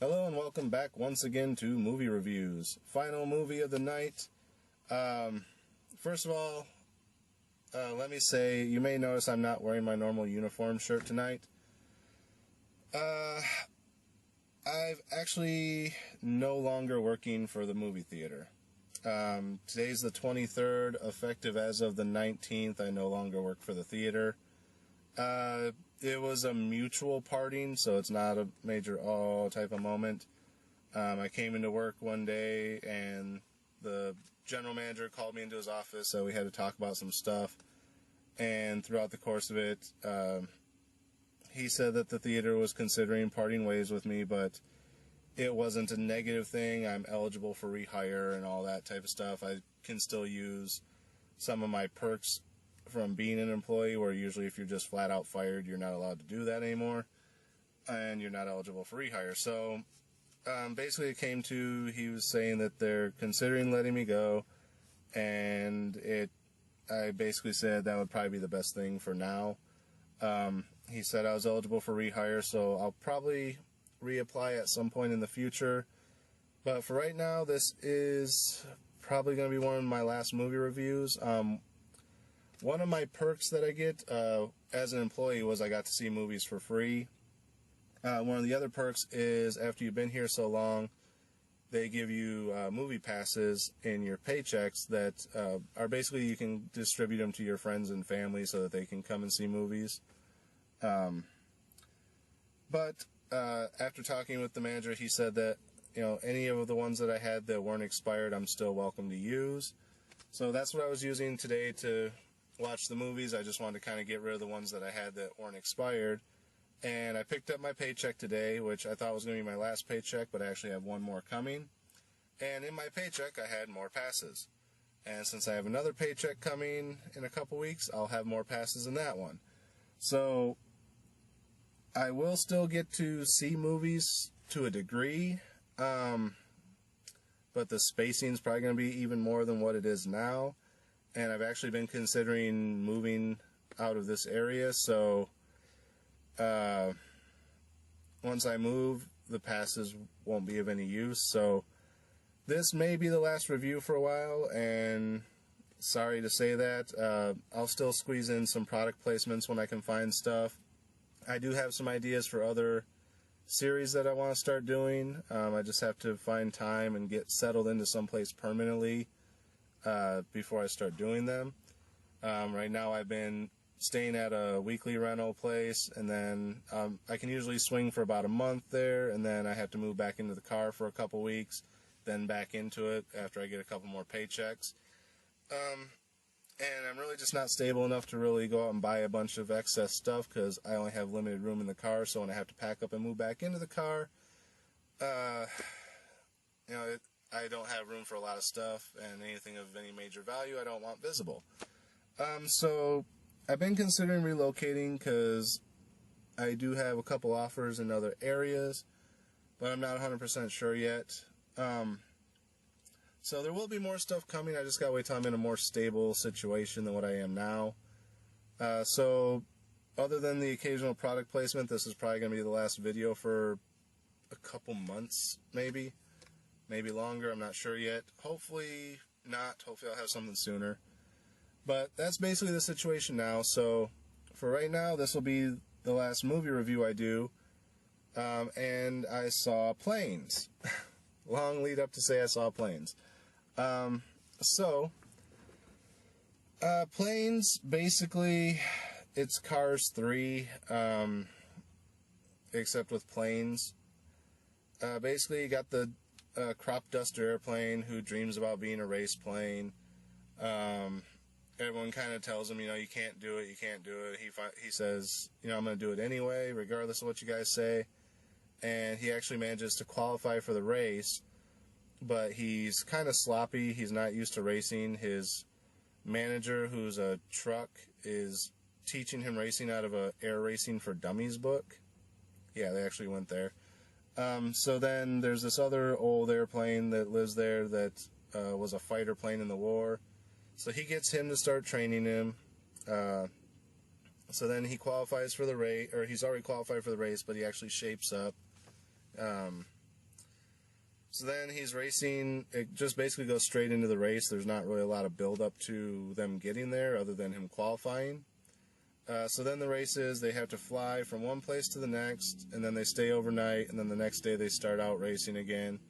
Hello and welcome back once again to Movie Reviews. Final movie of the night. First of all, let me say, you may notice I'm not wearing my normal uniform shirt tonight. I've actually no longer working for the movie theater. Today's the 23rd, effective as of the 19th, I no longer work for the theater. It was a mutual parting, so it's not a major type of moment. I came into work one day and the general manager called me into his office, so we had to talk about some stuff. And throughout the course of it, he said that the theater was considering parting ways with me, but it wasn't a negative thing. I'm eligible for rehire and all that type of stuff. I can still use some of my perks from being an employee, where usually if you're just flat out fired, you're not allowed to do that anymore, and you're not eligible for rehire. So basically it came to, he was saying that they're considering letting me go, and I basically said that would probably be the best thing for now. He said I was eligible for rehire, so I'll probably reapply at some point in the future. But for right now, this is probably going to be one of my last movie reviews. One of my perks that I get as an employee was I got to see movies for free. One of the other perks is after you've been here so long, they give you movie passes in your paychecks that are basically, you can distribute them to your friends and family so that they can come and see movies. But after talking with the manager, he said that, any of the ones that I had that weren't expired, I'm still welcome to use. So that's what I was using today to watch the movies. I just wanted to kind of get rid of the ones that I had that weren't expired. And I picked up my paycheck today, which I thought was going to be my last paycheck, but I actually have one more coming. And in my paycheck, I had more passes. And since I have another paycheck coming in a couple weeks, I'll have more passes in that one. So I will still get to see movies to a degree, but the spacing is probably going to be even more than what it is now. And I've actually been considering moving out of this area, so once I move, the passes won't be of any use. So this may be the last review for a while, and sorry to say that. I'll still squeeze in some product placements when I can find stuff. I do have some ideas for other series that I want to start doing. I just have to find time and get settled into someplace permanently before I start doing them. Right now I've been staying at a weekly rental place, and then I can usually swing for about a month there, and then I have to move back into the car for a couple weeks, then back into it after I get a couple more paychecks. And I'm really just not stable enough to really go out and buy a bunch of excess stuff, because I only have limited room in the car. So when I have to pack up and move back into the car, I don't have room for a lot of stuff, and anything of any major value I don't want visible. So I've been considering relocating, because I do have a couple offers in other areas, but I'm not 100% sure yet. So there will be more stuff coming. I just gotta wait till I'm in a more stable situation than what I am now. So other than the occasional product placement, this is probably going to be the last video for a couple months, maybe longer. I'm not sure yet. Hopefully not. Hopefully I'll have something sooner. But that's basically the situation now. So for right now, this will be the last movie review I do. And I saw Planes. Long lead up to say I saw Planes. Planes, basically, it's Cars 3, except with planes. Basically, you got the crop duster airplane who dreams about being a race plane. Everyone kind of tells him, you can't do it, you can't do it. He says, I'm going to do it anyway, regardless of what you guys say. And he actually manages to qualify for the race, but he's kind of sloppy. He's not used to racing. His manager, who's a truck, is teaching him racing out of a Air Racing for Dummies book. Yeah, they actually went there. So then there's this other old airplane that lives there that was a fighter plane in the war. So he gets him to start training him. So then he qualifies for the race, or he's already qualified for the race, but he actually shapes up. So then he's racing. It just basically goes straight into the race. There's not really a lot of build up to them getting there other than him qualifying. So then the race is they have to fly from one place to the next, and then they stay overnight, and then the next day they start out racing again.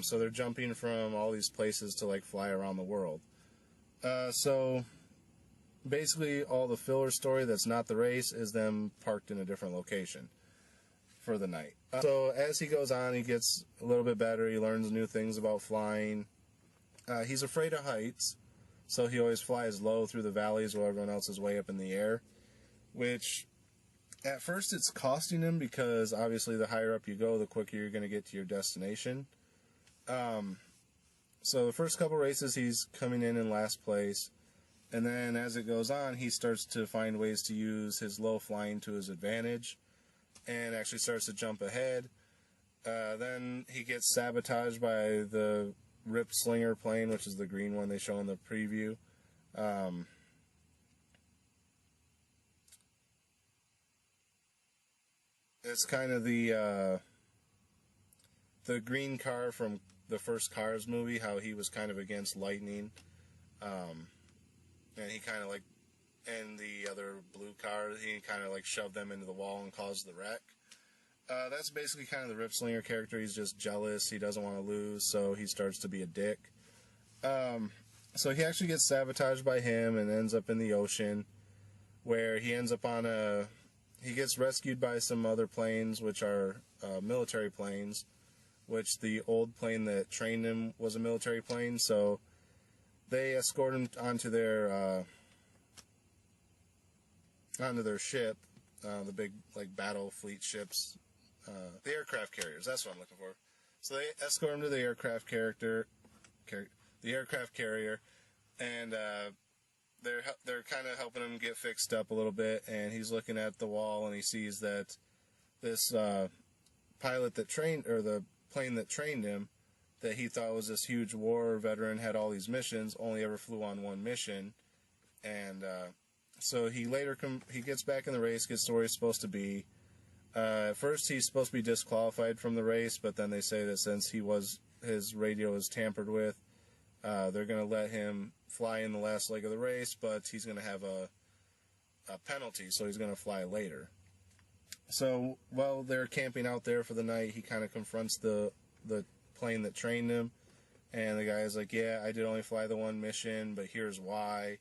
So they're jumping from all these places to like fly around the world. So basically all the filler story that's not the race is them parked in a different location for the night. So as he goes on, he gets a little bit better. He learns new things about flying. He's afraid of heights, so he always flies low through the valleys while everyone else is way up in the air, which at first it's costing him because obviously the higher up you go, the quicker you're going to get to your destination. So the first couple races he's coming in last place, and then as it goes on, he starts to find ways to use his low flying to his advantage and actually starts to jump ahead. Then he gets sabotaged by the Rip Slinger plane, which is the green one they show in the preview. It's kind of the green car from the first Cars movie, how he was kind of against lightning. And he kind of like, and the other blue car, he kind of like shoved them into the wall and caused the wreck. That's basically kind of the Rip Slinger character. He's just jealous. He doesn't want to lose, so he starts to be a dick. So he actually gets sabotaged by him and ends up in the ocean, where he ends up on a... He gets rescued by some other planes, which are military planes, which the old plane that trained him was a military plane, so they escort him onto their ship, the big like battle fleet ships, the aircraft carriers. That's what I'm looking for. So they escort him to the aircraft carrier, and they're kind of helping him get fixed up a little bit. And he's looking at the wall, and he sees that this pilot that trained, or the plane that trained him, that he thought was this huge war veteran, had all these missions, only ever flew on one mission. And so he later he gets back in the race, gets to where he's supposed to be. At first he's supposed to be disqualified from the race, but then they say that since his radio is tampered with, they're going to let him fly in the last leg of the race, but he's going to have a penalty, so he's going to fly later. So while they're camping out there for the night, he kind of confronts the plane that trained him, and the guy's like, yeah, I did only fly the one mission, but here's why.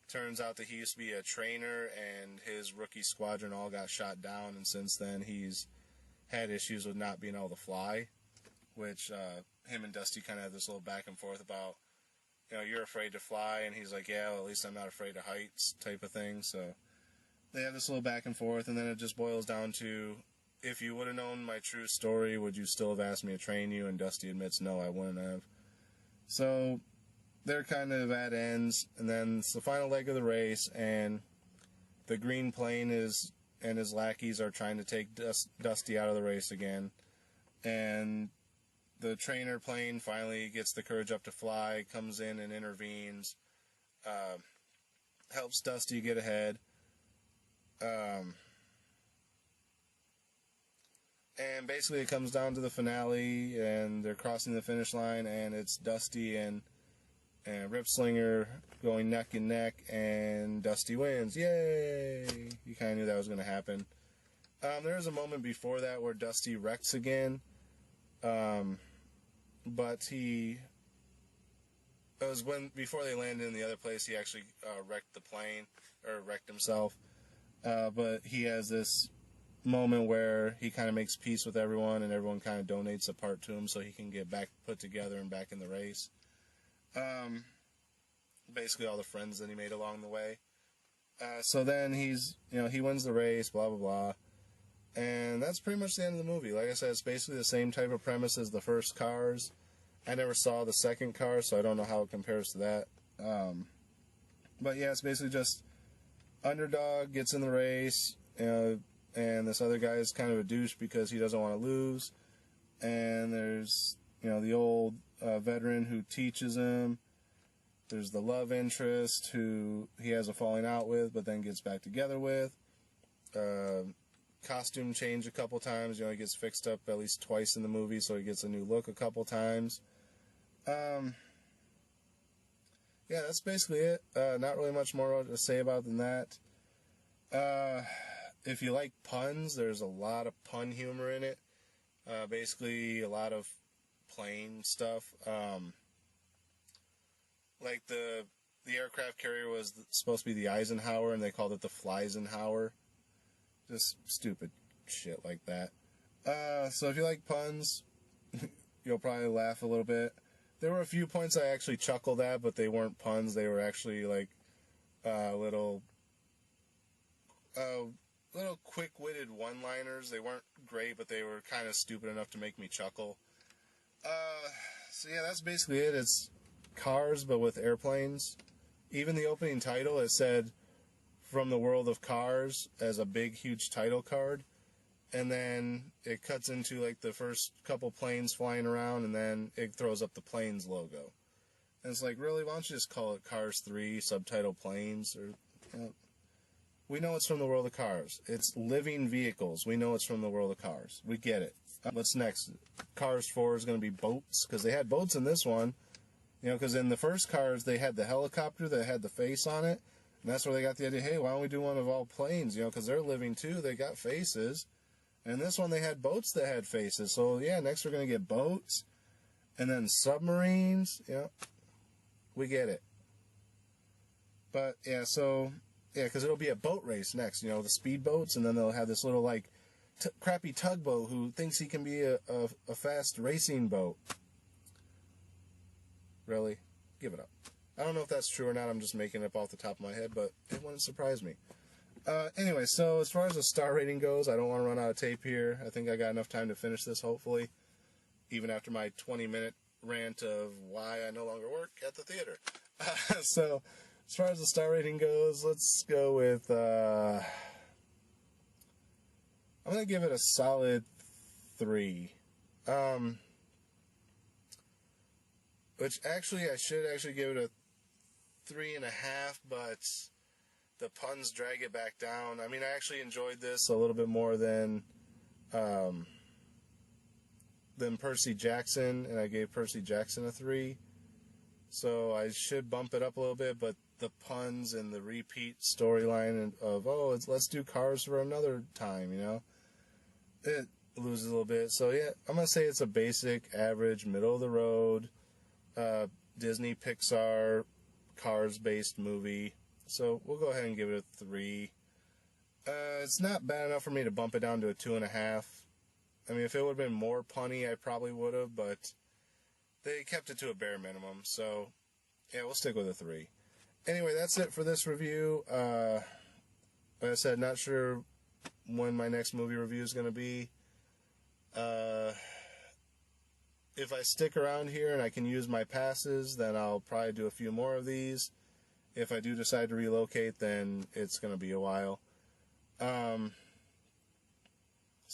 Turns out that he used to be a trainer, and his rookie squadron all got shot down, and since then he's had issues with not being able to fly, which him and Dusty kind of had this little back and forth about, you're afraid to fly, and he's like, yeah, well, at least I'm not afraid of heights type of thing. So they have this little back and forth, and then it just boils down to, if you would have known my true story, would you still have asked me to train you? And Dusty admits, no, I wouldn't have. So they're kind of at ends, and then it's the final leg of the race, and the green plane and his lackeys are trying to take Dusty out of the race again, and the trainer plane finally gets the courage up to fly, comes in and intervenes, helps Dusty get ahead, and basically it comes down to the finale, and they're crossing the finish line, and it's Dusty and Rip Slinger going neck and neck, and Dusty wins. Yay! You kind of knew that was going to happen. There was a moment before that where Dusty wrecks again, but before they landed in the other place, he actually wrecked the plane, or wrecked himself. But he has this moment where he kind of makes peace with everyone, and everyone kind of donates a part to him so he can get back put together and back in the race. Basically all the friends that he made along the way. So then he wins the race, blah, blah, blah. And that's pretty much the end of the movie. Like I said, it's basically the same type of premise as the first Cars. I never saw the second Cars, so I don't know how it compares to that. But yeah, it's basically just underdog gets in the race, and this other guy is kind of a douche because he doesn't want to lose. And there's, the old veteran who teaches him. There's the love interest who he has a falling out with, but then gets back together with. costume change a couple times. You know, he gets fixed up at least twice in the movie, so he gets a new look a couple times. Yeah, that's basically it. Not really much more to say about than that. If you like puns, there's a lot of pun humor in it. Basically, a lot of plane stuff. Like the aircraft carrier was supposed to be the Eisenhower, and they called it the Flysenhower. Just stupid shit like that. So if you like puns, you'll probably laugh a little bit. There were a few points I actually chuckled at, but they weren't puns. They were actually like little quick-witted one-liners. They weren't great, but they were kind of stupid enough to make me chuckle. So yeah, that's basically it. It's Cars, but with airplanes. Even the opening title, it said "From the World of Cars" as a big, huge title card. And then it cuts into like the first couple planes flying around, and then it throws up the planes logo. And it's like, really, why don't you just call it Cars 3, subtitle planes? Or, you know, we know it's from the world of cars. It's living vehicles. We know it's from the world of cars. We get it. What's next? Cars 4 is going to be boats, because they had boats in this one. You know, because in the first Cars, they had the helicopter that had the face on it. And that's where they got the idea, hey, why don't we do one of all planes? You know, because they're living too. They got faces. And this one, they had boats that had faces. So, yeah, next we're going to get boats. And then submarines. Yeah, we get it. But, yeah, so, yeah, because it'll be a boat race next. You know, the speedboats. And then they'll have this little, like, crappy tugboat who thinks he can be a fast racing boat. Really? Give it up. I don't know if that's true or not. I'm just making it up off the top of my head, but it wouldn't surprise me. Anyway, so as far as the star rating goes, I don't want to run out of tape here. I think I got enough time to finish this, hopefully, even after my 20-minute rant of why I no longer work at the theater. So, as far as the star rating goes, let's go with, I'm going to give it a solid 3. Which actually, I should actually give it a 3.5, but the puns drag it back down. I mean, I actually enjoyed this a little bit more than Percy Jackson, and I gave Percy Jackson a 3. So I should bump it up a little bit, but the puns and the repeat storyline of, let's do Cars for another time, you know, it loses a little bit. So yeah, I'm going to say it's a basic, average, middle-of-the-road Disney, Pixar, Cars-based movie. So we'll go ahead and give it a 3. It's not bad enough for me to bump it down to a 2.5. I mean, if it would have been more punny, I probably would have, but they kept it to a bare minimum. So, yeah, we'll stick with a 3. Anyway, that's it for this review. Like I said, not sure when my next movie review is going to be. If I stick around here and I can use my passes, then I'll probably do a few more of these. If I do decide to relocate, then it's going to be a while. So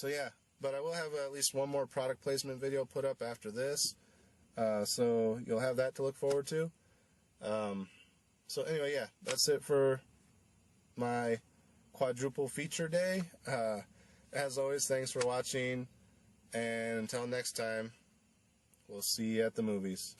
yeah, but I will have at least one more product placement video put up after this. So you'll have that to look forward to. So anyway, yeah, that's it for my quadruple feature day. As always, thanks for watching. And until next time, we'll see you at the movies.